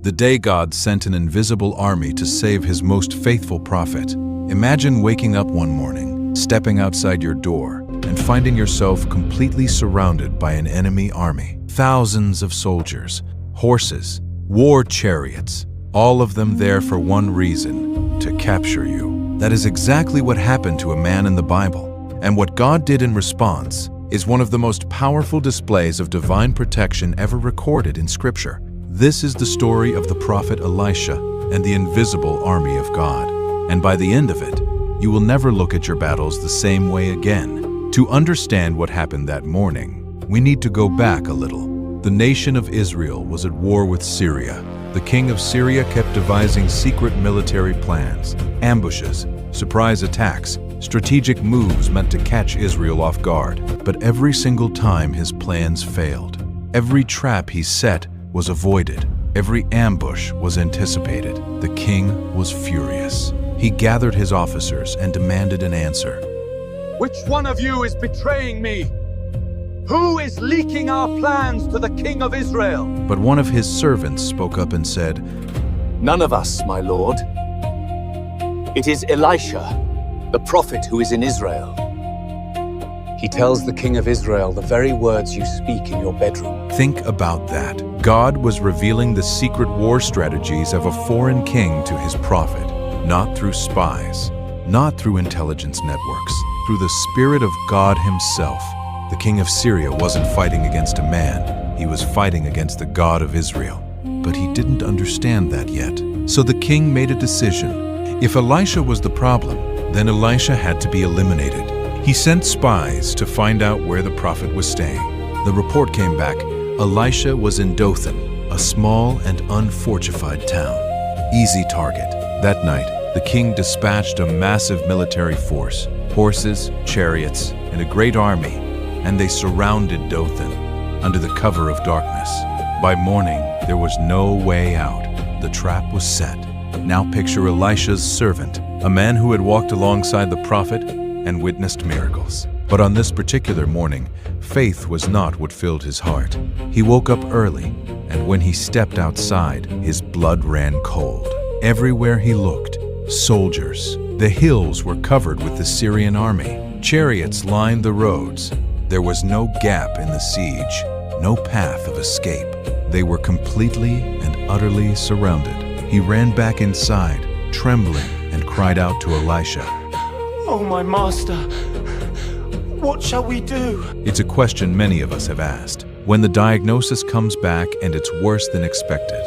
the day God sent an invisible army to save his most faithful prophet. Imagine waking up one morning, stepping outside your door, and finding yourself completely surrounded by an enemy army. Thousands of soldiers, horses, war chariots, all of them there for one reason: to capture you. That is exactly what happened to a man in the Bible. And what God did in response is one of the most powerful displays of divine protection ever recorded in Scripture. This is the story of the prophet Elisha and the invisible army of God. And by the end of it, you will never look at your battles the same way again. To understand what happened that morning, we need to go back a little. The nation of Israel was at war with Syria. The king of Syria kept devising secret military plans, ambushes, surprise attacks, strategic moves meant to catch Israel off guard. But every single time his plans failed. Every trap he set was avoided. Every ambush was anticipated. The king was furious. He gathered his officers and demanded an answer. Which one of you is betraying me? Who is leaking our plans to the king of Israel? But one of his servants spoke up and said, None of us, my lord. It is Elisha, the prophet who is in Israel. He tells the king of Israel the very words you speak in your bedroom. Think about that. God was revealing the secret war strategies of a foreign king to his prophet, not through spies, not through intelligence networks, through the Spirit of God himself. The king of Syria wasn't fighting against a man, he was fighting against the God of Israel. But he didn't understand that yet. So the king made a decision. If Elisha was the problem, then Elisha had to be eliminated. He sent spies to find out where the prophet was staying. The report came back. Elisha was in Dothan, a small and unfortified town. Easy target. That night, the king dispatched a massive military force, horses, chariots, and a great army, and they surrounded Dothan under the cover of darkness. By morning, there was no way out. The trap was set. Now picture Elisha's servant, a man who had walked alongside the prophet and witnessed miracles. But on this particular morning, faith was not what filled his heart. He woke up early, and when he stepped outside, his blood ran cold. Everywhere he looked, soldiers. The hills were covered with the Syrian army. Chariots lined the roads. There was no gap in the siege, no path of escape. They were completely and utterly surrounded. He ran back inside, trembling, and cried out to Elisha, Oh, my master, what shall we do? It's a question many of us have asked. When the diagnosis comes back and it's worse than expected,